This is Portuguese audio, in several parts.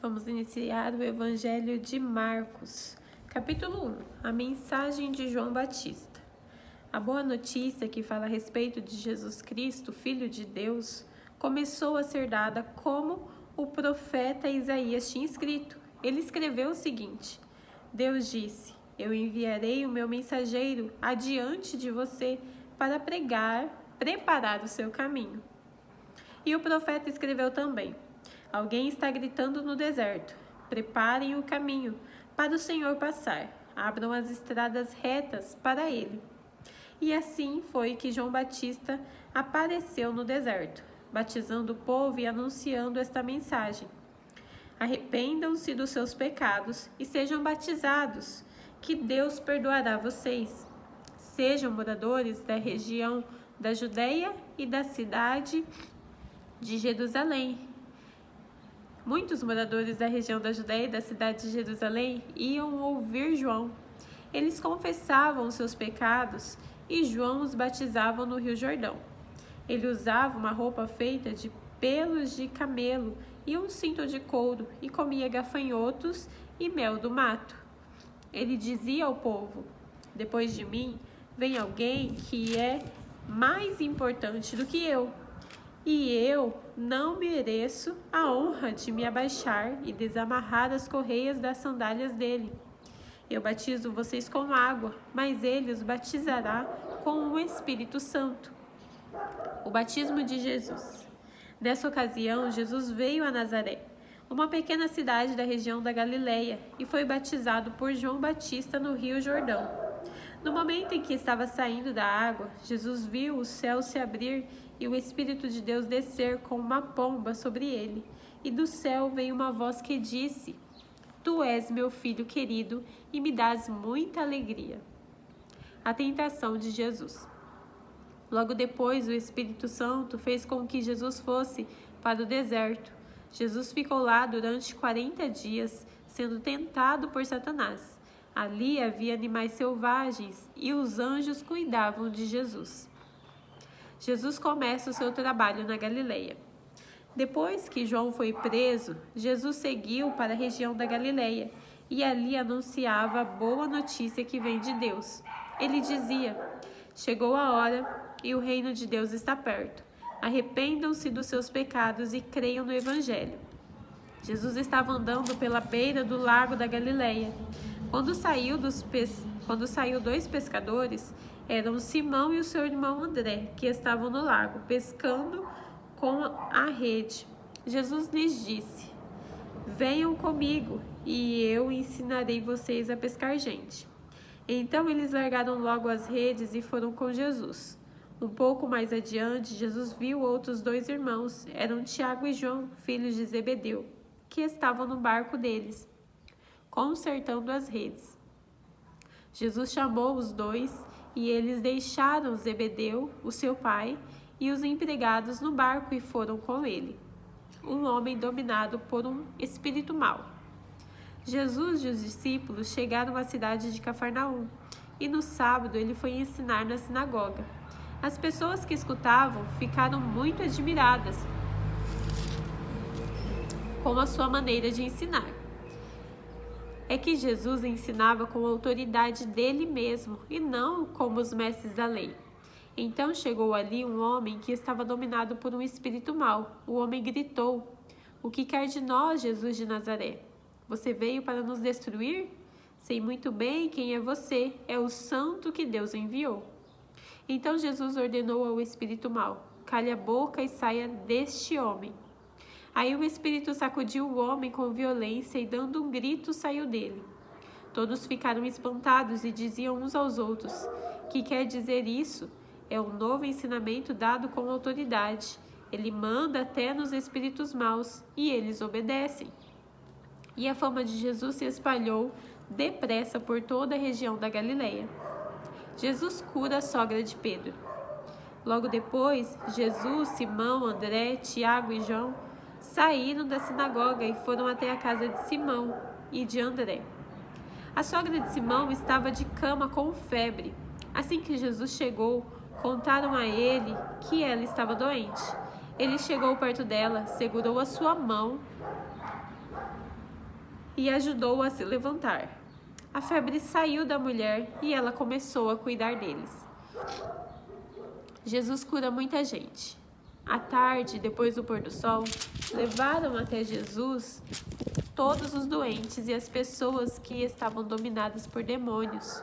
Vamos iniciar o Evangelho de Marcos, capítulo 1, a mensagem de João Batista. A boa notícia que fala a respeito de Jesus Cristo, Filho de Deus, começou a ser dada como o profeta Isaías tinha escrito. Ele escreveu o seguinte: Deus disse: Eu enviarei o meu mensageiro adiante de você para preparar o seu caminho. E o profeta escreveu também: Alguém está gritando no deserto: Preparem o caminho para o Senhor passar, abram as estradas retas para ele. E assim foi que João Batista apareceu no deserto, batizando o povo e anunciando esta mensagem: Arrependam-se dos seus pecados e sejam batizados, que Deus perdoará vocês. Sejam moradores da região da Judeia e da cidade de Jerusalém. Muitos moradores da região da Judeia e da cidade de Jerusalém iam ouvir João. Eles confessavam seus pecados e João os batizava no Rio Jordão. Ele usava uma roupa feita de pelos de camelo e um cinto de couro e comia gafanhotos e mel do mato. Ele dizia ao povo: Depois de mim vem alguém que é mais importante do que eu. E eu não mereço a honra de me abaixar e desamarrar as correias das sandálias dele. Eu batizo vocês com água, mas ele os batizará com o Espírito Santo. O batismo de Jesus. Nessa ocasião, Jesus veio a Nazaré, uma pequena cidade da região da Galileia, e foi batizado por João Batista no Rio Jordão. No momento em que estava saindo da água, Jesus viu o céu se abrir e o Espírito de Deus descer com uma pomba sobre ele. E do céu veio uma voz que disse: Tu és meu filho querido e me dás muita alegria. A tentação de Jesus. Logo depois, o Espírito Santo fez com que Jesus fosse para o deserto. Jesus ficou lá durante 40 dias, sendo tentado por Satanás. Ali havia animais selvagens e os anjos cuidavam de Jesus. Jesus começa o seu trabalho na Galileia. Depois que João foi preso, Jesus seguiu para a região da Galileia e ali anunciava a boa notícia que vem de Deus. Ele dizia: Chegou a hora e o reino de Deus está perto. Arrependam-se dos seus pecados e creiam no Evangelho. Jesus estava andando pela beira do lago da Galileia. Quando saiu dois pescadores, eram Simão e o seu irmão André, que estavam no lago, pescando com a rede. Jesus lhes disse: Venham comigo, e eu ensinarei vocês a pescar gente. Então eles largaram logo as redes e foram com Jesus. Um pouco mais adiante, Jesus viu outros dois irmãos, eram Tiago e João, filhos de Zebedeu, que estavam no barco deles, consertando as redes. Jesus chamou os dois e eles deixaram Zebedeu, o seu pai, e os empregados no barco e foram com ele. Um homem dominado por um espírito mau. Jesus e os discípulos chegaram à cidade de Cafarnaum e no sábado ele foi ensinar na sinagoga. As pessoas que escutavam ficaram muito admiradas com a sua maneira de ensinar. É que Jesus ensinava com a autoridade dele mesmo e não como os mestres da lei. Então chegou ali um homem que estava dominado por um espírito mau. O homem gritou: O que quer de nós, Jesus de Nazaré? Você veio para nos destruir? Sei muito bem quem é você, é o santo que Deus enviou. Então Jesus ordenou ao espírito mau: Cale a boca e saia deste homem. Aí o espírito sacudiu o homem com violência e, dando um grito, saiu dele. Todos ficaram espantados e diziam uns aos outros: Que quer dizer isso? É um novo ensinamento dado com autoridade. Ele manda até nos espíritos maus e eles obedecem. E a fama de Jesus se espalhou depressa por toda a região da Galileia. Jesus cura a sogra de Pedro. Logo depois, Jesus, Simão, André, Tiago e João saíram da sinagoga e foram até a casa de Simão e de André. A sogra de Simão estava de cama com febre. Assim que Jesus chegou, contaram a ele que ela estava doente. Ele chegou perto dela, segurou a sua mão e ajudou-a a se levantar. A febre saiu da mulher e ela começou a cuidar deles. Jesus cura muita gente. À tarde, depois do pôr do sol, levaram até Jesus todos os doentes e as pessoas que estavam dominadas por demônios.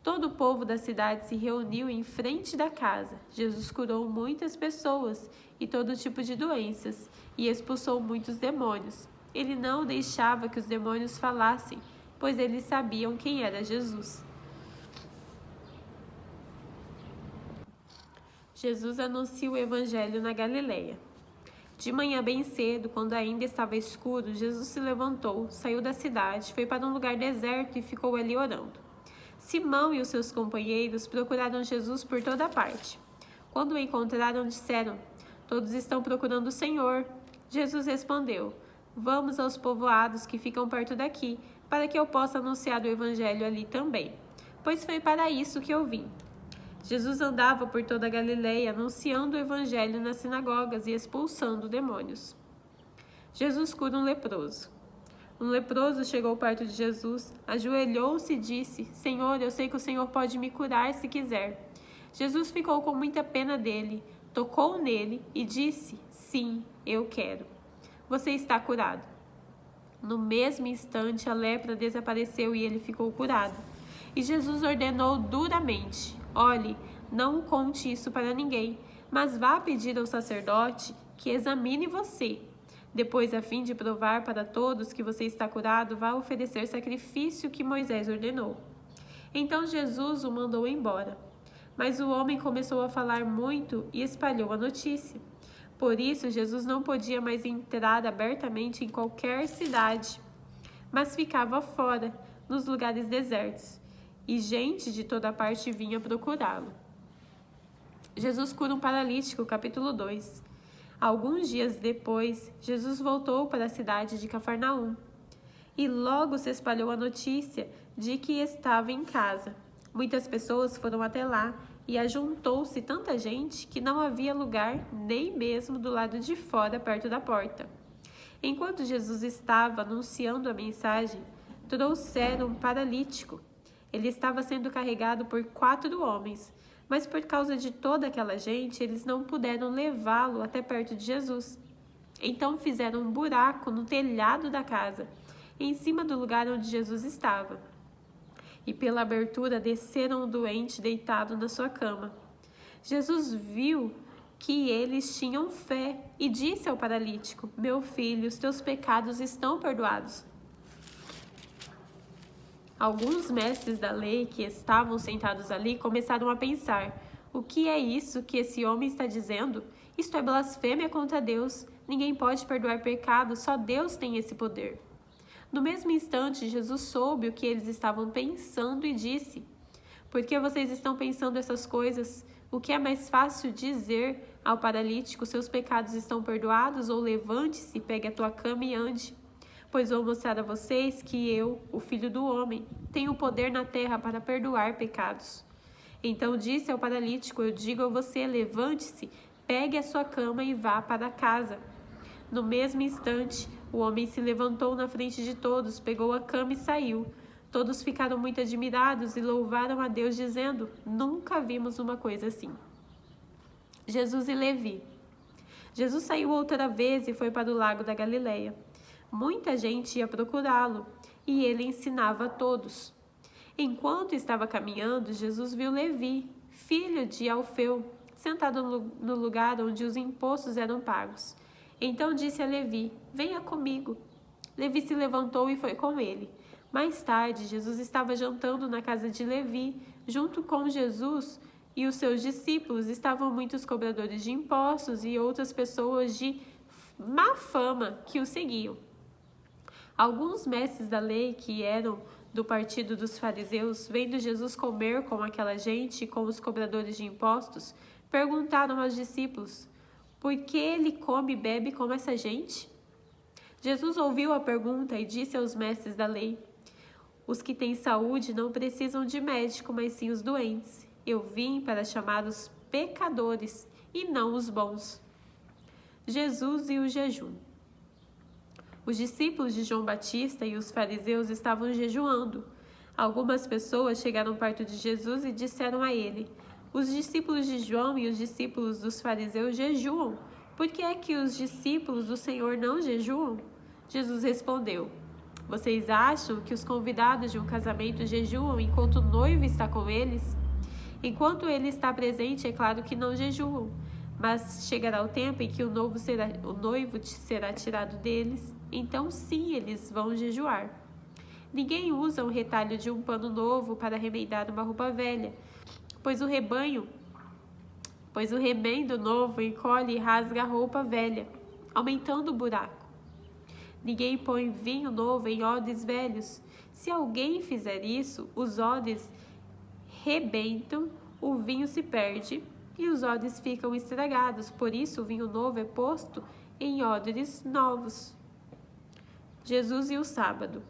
Todo o povo da cidade se reuniu em frente da casa. Jesus curou muitas pessoas e todo tipo de doenças e expulsou muitos demônios. Ele não deixava que os demônios falassem, pois eles sabiam quem era Jesus. Jesus anuncia o Evangelho na Galileia. De manhã bem cedo, quando ainda estava escuro, Jesus se levantou, saiu da cidade, foi para um lugar deserto e ficou ali orando. Simão e os seus companheiros procuraram Jesus por toda parte. Quando o encontraram, disseram: "Todos estão procurando o Senhor." Jesus respondeu: "Vamos aos povoados que ficam perto daqui, para que eu possa anunciar o Evangelho ali também, pois foi para isso que eu vim." Jesus andava por toda a Galileia, anunciando o Evangelho nas sinagogas e expulsando demônios. Jesus cura um leproso. Um leproso chegou perto de Jesus, ajoelhou-se e disse: "Senhor, eu sei que o Senhor pode me curar se quiser." Jesus ficou com muita pena dele, tocou nele e disse: "Sim, eu quero. Você está curado." No mesmo instante, a lepra desapareceu e ele ficou curado. E Jesus ordenou duramente: "Olhe, não conte isso para ninguém, mas vá pedir ao sacerdote que examine você. Depois, a fim de provar para todos que você está curado, vá oferecer sacrifício que Moisés ordenou." Então Jesus o mandou embora. Mas o homem começou a falar muito e espalhou a notícia. Por isso, Jesus não podia mais entrar abertamente em qualquer cidade, mas ficava fora, nos lugares desertos, e gente de toda parte vinha procurá-lo. Jesus cura um paralítico, capítulo 2. Alguns dias depois, Jesus voltou para a cidade de Cafarnaum. E logo se espalhou a notícia de que estava em casa. Muitas pessoas foram até lá e ajuntou-se tanta gente que não havia lugar nem mesmo do lado de fora, perto da porta. Enquanto Jesus estava anunciando a mensagem, trouxeram um paralítico. Ele estava sendo carregado por 4 homens, mas por causa de toda aquela gente, eles não puderam levá-lo até perto de Jesus. Então fizeram um buraco no telhado da casa, em cima do lugar onde Jesus estava. E pela abertura desceram o doente deitado na sua cama. Jesus viu que eles tinham fé e disse ao paralítico: "Meu filho, os teus pecados estão perdoados." Alguns mestres da lei que estavam sentados ali começaram a pensar: "O que é isso que esse homem está dizendo? Isto é blasfêmia contra Deus. Ninguém pode perdoar pecados, só Deus tem esse poder." No mesmo instante, Jesus soube o que eles estavam pensando e disse: "Por que vocês estão pensando essas coisas? O que é mais fácil dizer ao paralítico: seus pecados estão perdoados, ou levante-se, pegue a tua cama e ande? Pois vou mostrar a vocês que eu, o Filho do Homem, tenho poder na terra para perdoar pecados." Então disse ao paralítico: "Eu digo a você, levante-se, pegue a sua cama e vá para casa." No mesmo instante, o homem se levantou na frente de todos, pegou a cama e saiu. Todos ficaram muito admirados e louvaram a Deus, dizendo: "Nunca vimos uma coisa assim." Jesus e Levi. Jesus saiu outra vez e foi para o lago da Galileia. Muita gente ia procurá-lo, e ele ensinava a todos. Enquanto estava caminhando, Jesus viu Levi, filho de Alfeu, sentado no lugar onde os impostos eram pagos. Então disse a Levi: "Venha comigo." Levi se levantou e foi com ele. Mais tarde, Jesus estava jantando na casa de Levi. Junto com Jesus e os seus discípulos estavam muitos cobradores de impostos e outras pessoas de má fama que o seguiam. Alguns mestres da lei, que eram do partido dos fariseus, vendo Jesus comer com aquela gente e com os cobradores de impostos, perguntaram aos discípulos: "Por que ele come e bebe com essa gente?" Jesus ouviu a pergunta e disse aos mestres da lei: "Os que têm saúde não precisam de médico, mas sim os doentes. Eu vim para chamar os pecadores e não os bons." Jesus e o jejum. Os discípulos de João Batista e os fariseus estavam jejuando. Algumas pessoas chegaram perto de Jesus e disseram a ele: os discípulos de João e os discípulos dos fariseus jejuam. Por que é que os discípulos do Senhor não jejuam? Jesus respondeu: vocês acham que os convidados de um casamento jejuam enquanto o noivo está com eles? Enquanto ele está presente, é claro que não jejuam. Mas chegará o tempo em que o noivo será tirado deles, então sim eles vão jejuar. Ninguém usa um retalho de um pano novo para remendar uma roupa velha, pois o remendo novo encolhe e rasga a roupa velha, aumentando o buraco. Ninguém põe vinho novo em odres velhos. Se alguém fizer isso, os odres rebentam, o vinho se perde e os odres ficam estragados. Por isso, o vinho novo é posto em odres novos. Jesus e o sábado.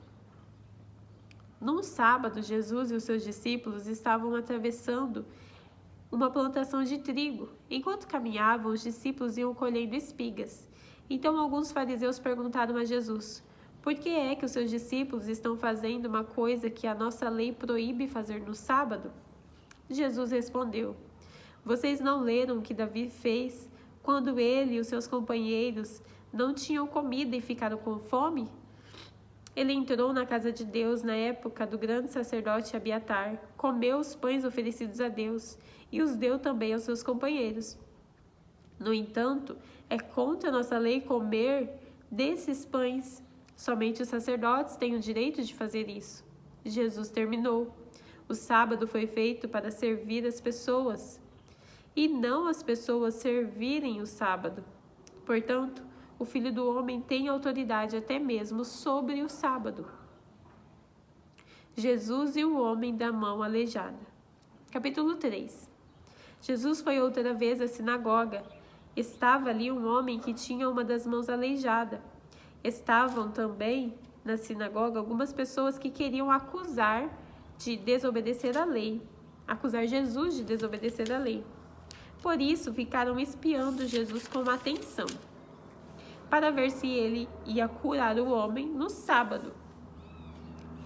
Num sábado, Jesus e os seus discípulos estavam atravessando uma plantação de trigo. Enquanto caminhavam, os discípulos iam colhendo espigas. Então alguns fariseus perguntaram a Jesus: por que é que os seus discípulos estão fazendo uma coisa que a nossa lei proíbe fazer no sábado? Jesus respondeu: vocês não leram o que Davi fez quando ele e os seus companheiros não tinham comida e ficaram com fome? Ele entrou na casa de Deus na época do grande sacerdote Abiatar, comeu os pães oferecidos a Deus e os deu também aos seus companheiros. No entanto, é contra a nossa lei comer desses pães. Somente os sacerdotes têm o direito de fazer isso. Jesus terminou. O sábado foi feito para servir as pessoas, e não as pessoas servirem o sábado. Portanto, o Filho do Homem tem autoridade até mesmo sobre o sábado. Jesus e o homem da mão aleijada. Capítulo 3. Jesus foi outra vez à sinagoga. Estava ali um homem que tinha uma das mãos aleijada. Estavam também na sinagoga algumas pessoas que queriam acusar Jesus de desobedecer a lei. Por isso, ficaram espiando Jesus com atenção, para ver se ele ia curar o homem no sábado.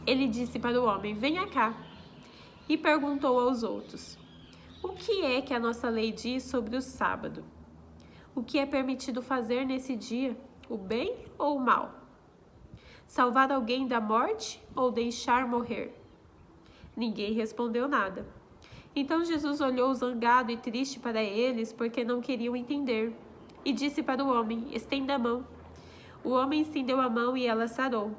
Ele disse para o homem: venha cá. E perguntou aos outros: o que é que a nossa lei diz sobre o sábado? O que é permitido fazer nesse dia, o bem ou o mal? Salvar alguém da morte ou deixar morrer? Ninguém respondeu nada. Então Jesus olhou zangado e triste para eles, porque não queriam entender, e disse para o homem: estenda a mão. O homem estendeu a mão e ela sarou.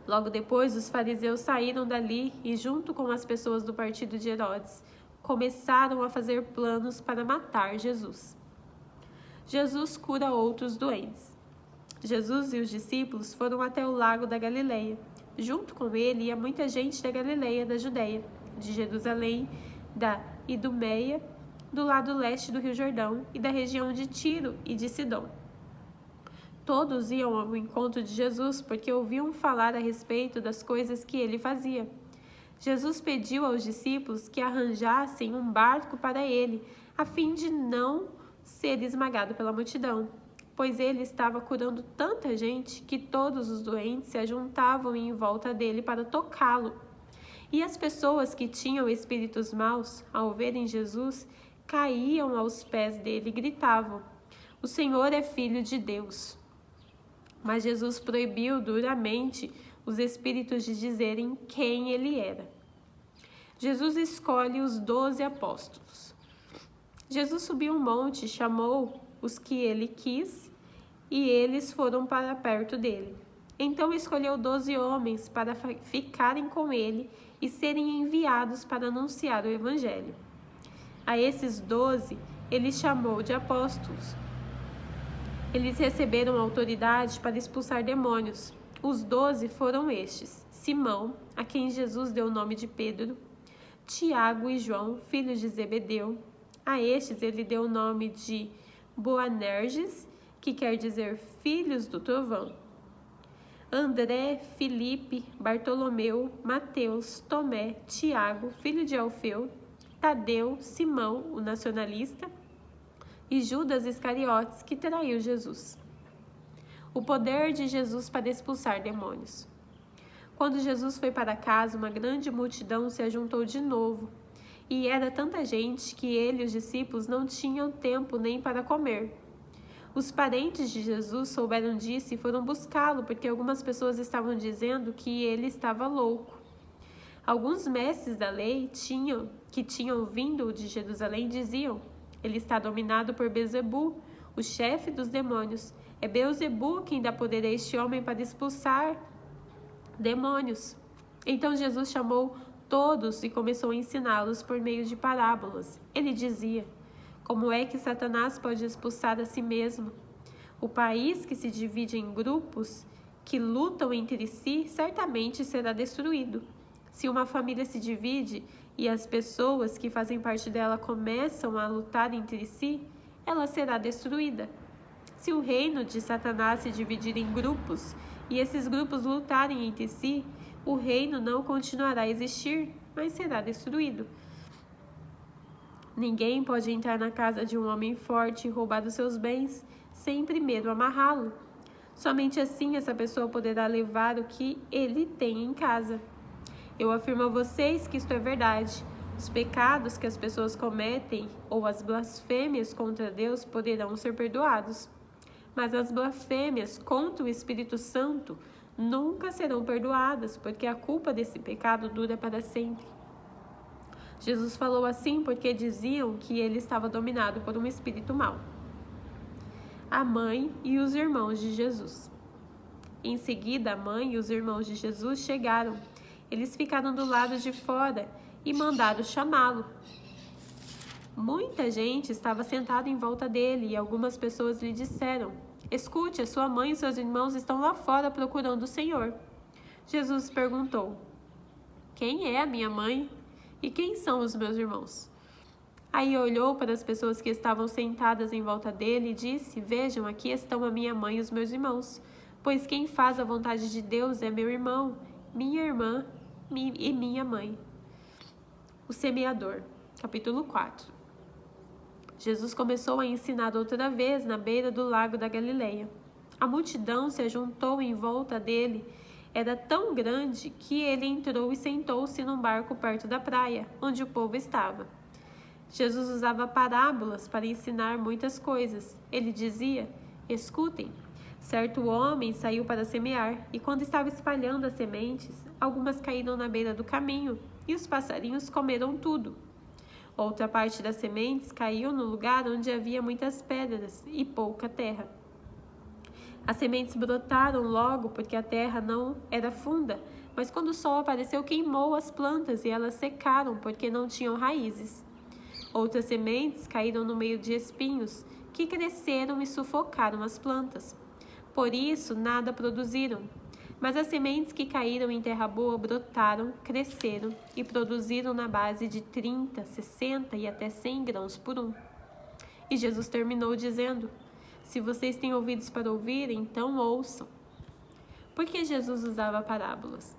Logo depois, os fariseus saíram dali e, junto com as pessoas do partido de Herodes, começaram a fazer planos para matar Jesus. Jesus cura outros doentes. Jesus e os discípulos foram até o lago da Galileia. Junto com ele ia muita gente da Galileia, da Judeia, de Jerusalém, da Idumeia, do lado leste do Rio Jordão e da região de Tiro e de Sidom. Todos iam ao encontro de Jesus porque ouviam falar a respeito das coisas que ele fazia. Jesus pediu aos discípulos que arranjassem um barco para ele, a fim de não ser esmagado pela multidão, pois ele estava curando tanta gente que todos os doentes se ajuntavam em volta dele para tocá-lo. E as pessoas que tinham espíritos maus, ao verem Jesus, caíam aos pés dele e gritavam: o Senhor é Filho de Deus. Mas Jesus proibiu duramente os espíritos de dizerem quem ele era. Jesus escolhe os 12 apóstolos. Jesus subiu um monte, chamou os que ele quis, e eles foram para perto dele. Então escolheu 12 homens para ficarem com ele e serem enviados para anunciar o evangelho. A esses 12 ele chamou de apóstolos. Eles receberam autoridade para expulsar demônios. Os 12 foram estes: Simão, a quem Jesus deu o nome de Pedro, Tiago e João, filhos de Zebedeu. A estes ele deu o nome de Boanerges, que quer dizer filhos do trovão. André, Filipe, Bartolomeu, Mateus, Tomé, Tiago, filho de Alfeu, Tadeu, Simão, o nacionalista, e Judas Iscariotes, que traiu Jesus. O poder de Jesus para expulsar demônios. Quando Jesus foi para casa, uma grande multidão se ajuntou de novo. E era tanta gente que ele e os discípulos não tinham tempo nem para comer. Os parentes de Jesus souberam disso e foram buscá-lo, porque algumas pessoas estavam dizendo que ele estava louco. Alguns mestres da lei que tinham vindo de Jerusalém diziam: ele está dominado por Beelzebu, o chefe dos demônios. É Beelzebu quem dá poder a este homem para expulsar demônios. Então Jesus chamou todos e começou a ensiná-los por meio de parábolas. Ele dizia: como é que Satanás pode expulsar a si mesmo? O país que se divide em grupos que lutam entre si certamente será destruído. Se uma família se divide e as pessoas que fazem parte dela começam a lutar entre si, ela será destruída. Se o reino de Satanás se dividir em grupos e esses grupos lutarem entre si, o reino não continuará a existir, mas será destruído. Ninguém pode entrar na casa de um homem forte e roubar os seus bens sem primeiro amarrá-lo. Somente assim essa pessoa poderá levar o que ele tem em casa. Eu afirmo a vocês que isto é verdade. Os pecados que as pessoas cometem ou as blasfêmias contra Deus poderão ser perdoados. Mas as blasfêmias contra o Espírito Santo nunca serão perdoadas, porque a culpa desse pecado dura para sempre. Jesus falou assim porque diziam que ele estava dominado por um espírito mau. A mãe e os irmãos de Jesus. Em seguida, a mãe e os irmãos de Jesus chegaram. Eles ficaram do lado de fora e mandaram chamá-lo. Muita gente estava sentada em volta dele e algumas pessoas lhe disseram: escute, a sua mãe e seus irmãos estão lá fora procurando o Senhor. Jesus perguntou: quem é a minha mãe e quem são os meus irmãos? Aí olhou para as pessoas que estavam sentadas em volta dele e disse: vejam, aqui estão a minha mãe e os meus irmãos, pois quem faz a vontade de Deus é meu irmão, minha irmã e minha mãe. O semeador, capítulo 4. Jesus começou a ensinar outra vez na beira do lago da Galileia. A multidão se ajuntou em volta dele. Era tão grande que ele entrou e sentou-se num barco perto da praia, onde o povo estava. Jesus usava parábolas para ensinar muitas coisas. Ele dizia: escutem, certo homem saiu para semear, e quando estava espalhando as sementes, algumas caíram na beira do caminho, e os passarinhos comeram tudo. Outra parte das sementes caiu no lugar onde havia muitas pedras e pouca terra. As sementes brotaram logo porque a terra não era funda, mas quando o sol apareceu queimou as plantas e elas secaram porque não tinham raízes. Outras sementes caíram no meio de espinhos, que cresceram e sufocaram as plantas. Por isso, nada produziram. Mas as sementes que caíram em terra boa brotaram, cresceram e produziram na base de 30, 60 e até 100 grãos por um. E Jesus terminou dizendo: se vocês têm ouvidos para ouvir, então ouçam. Por que Jesus usava parábolas?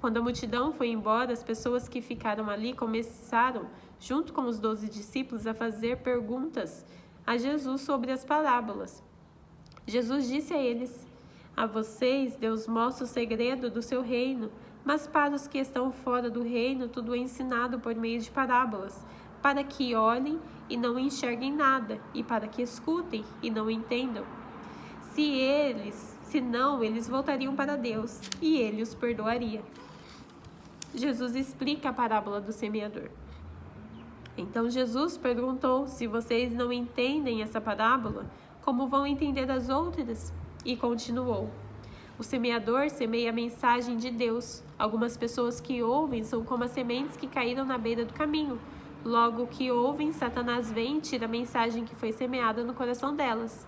Quando a multidão foi embora, as pessoas que ficaram ali começaram, junto com os 12 discípulos, a fazer perguntas a Jesus sobre as parábolas. Jesus disse a eles: a vocês Deus mostra o segredo do seu reino, mas para os que estão fora do reino, tudo é ensinado por meio de parábolas, para que olhem e não enxerguem nada, e para que escutem e não entendam. Se não, eles voltariam para Deus, e Ele os perdoaria. Jesus explica a parábola do semeador. Então Jesus perguntou: se vocês não entendem essa parábola, como vão entender as outras? E continuou: o semeador semeia a mensagem de Deus. Algumas pessoas que ouvem são como as sementes que caíram na beira do caminho. Logo que ouvem, Satanás vem e tira a mensagem que foi semeada no coração delas.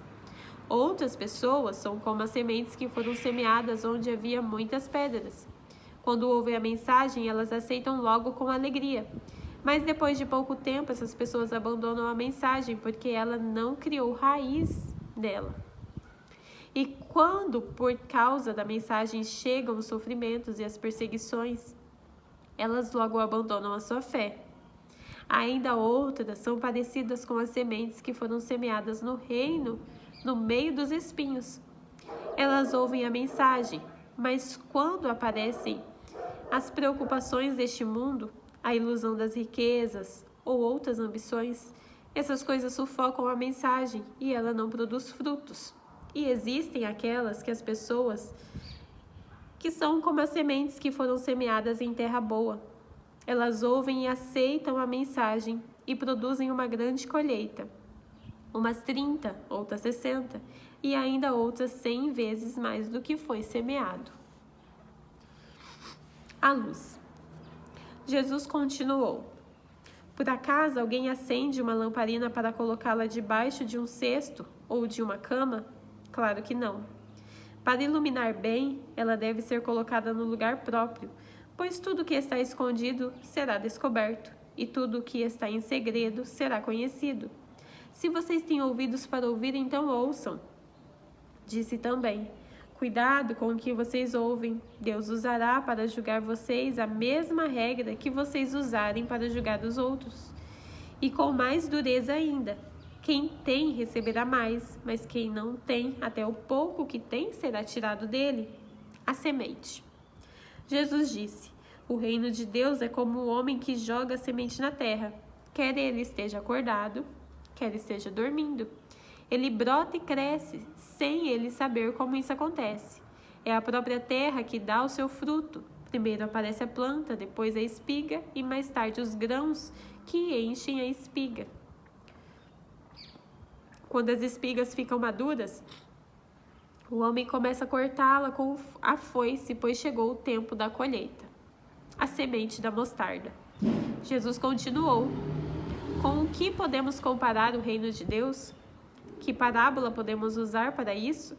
Outras pessoas são como as sementes que foram semeadas onde havia muitas pedras. Quando ouvem a mensagem, elas aceitam logo com alegria. Mas depois de pouco tempo, essas pessoas abandonam a mensagem porque ela não criou raiz nela. E quando, por causa da mensagem, chegam os sofrimentos e as perseguições, elas logo abandonam a sua fé. Ainda outras são parecidas com as sementes que foram semeadas no reino, no meio dos espinhos. Elas ouvem a mensagem, mas quando aparecem as preocupações deste mundo, a ilusão das riquezas ou outras ambições, essas coisas sufocam a mensagem e ela não produz frutos. E existem aquelas que as pessoas que são como as sementes que foram semeadas em terra boa. Elas ouvem e aceitam a mensagem e produzem uma grande colheita. Umas 30, outras 60 e ainda outras 100 vezes mais do que foi semeado. A luz. Jesus continuou: por acaso alguém acende uma lamparina para colocá-la debaixo de um cesto ou de uma cama? Claro que não. Para iluminar bem, ela deve ser colocada no lugar próprio, pois tudo que está escondido será descoberto, e tudo que está em segredo será conhecido. Se vocês têm ouvidos para ouvir, então ouçam. Disse também: cuidado com o que vocês ouvem. Deus usará para julgar vocês a mesma regra que vocês usarem para julgar os outros. E com mais dureza ainda. Quem tem receberá mais, mas quem não tem, até o pouco que tem será tirado dele. A semente. Jesus disse: o reino de Deus é como um homem que joga a semente na terra. Quer ele esteja acordado, quer esteja dormindo. Ele brota e cresce, sem ele saber como isso acontece. É a própria terra que dá o seu fruto. Primeiro aparece a planta, depois a espiga e mais tarde os grãos que enchem a espiga. Quando as espigas ficam maduras, o homem começa a cortá-la com a foice, pois chegou o tempo da colheita. A semente da mostarda. Jesus continuou: com o que podemos comparar o reino de Deus? Que parábola podemos usar para isso?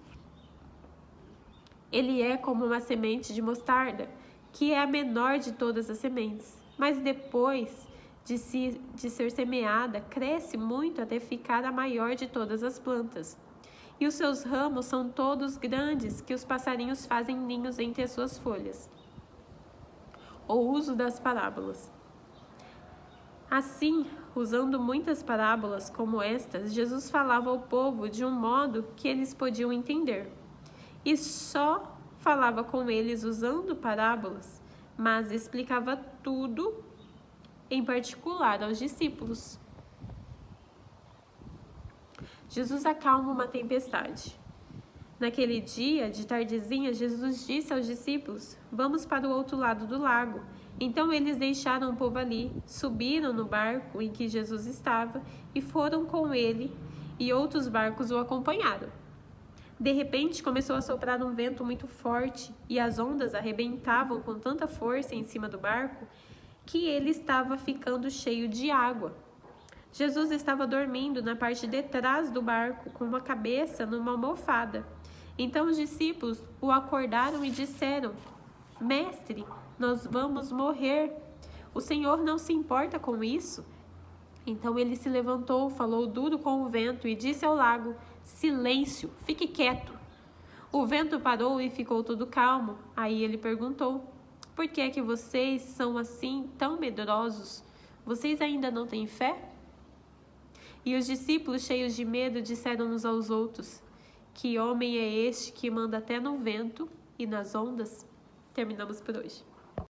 Ele é como uma semente de mostarda, que é a menor de todas as sementes, mas depois de ser semeada, cresce muito até ficar a maior de todas as plantas. E os seus ramos são todos grandes, que os passarinhos fazem ninhos entre as suas folhas. O uso das parábolas. Assim, usando muitas parábolas como estas, Jesus falava ao povo de um modo que eles podiam entender. E só falava com eles usando parábolas, mas explicava tudo, em particular aos discípulos. Jesus acalma uma tempestade. Naquele dia, de tardezinha, Jesus disse aos discípulos: vamos para o outro lado do lago. Então eles deixaram o povo ali, subiram no barco em que Jesus estava e foram com ele, e outros barcos o acompanharam. De repente começou a soprar um vento muito forte e as ondas arrebentavam com tanta força em cima do barco que ele estava ficando cheio de água. Jesus estava dormindo na parte de trás do barco, com a cabeça numa almofada. Então os discípulos o acordaram e disseram: Mestre, nós vamos morrer. O Senhor não se importa com isso? Então ele se levantou, falou duro com o vento e disse ao lago: silêncio, fique quieto. O vento parou e ficou tudo calmo. Aí ele perguntou: por que é que vocês são assim tão medrosos? Vocês ainda não têm fé? E os discípulos, cheios de medo, disseram uns aos outros: que homem é este que manda até no vento e nas ondas? Terminamos por hoje.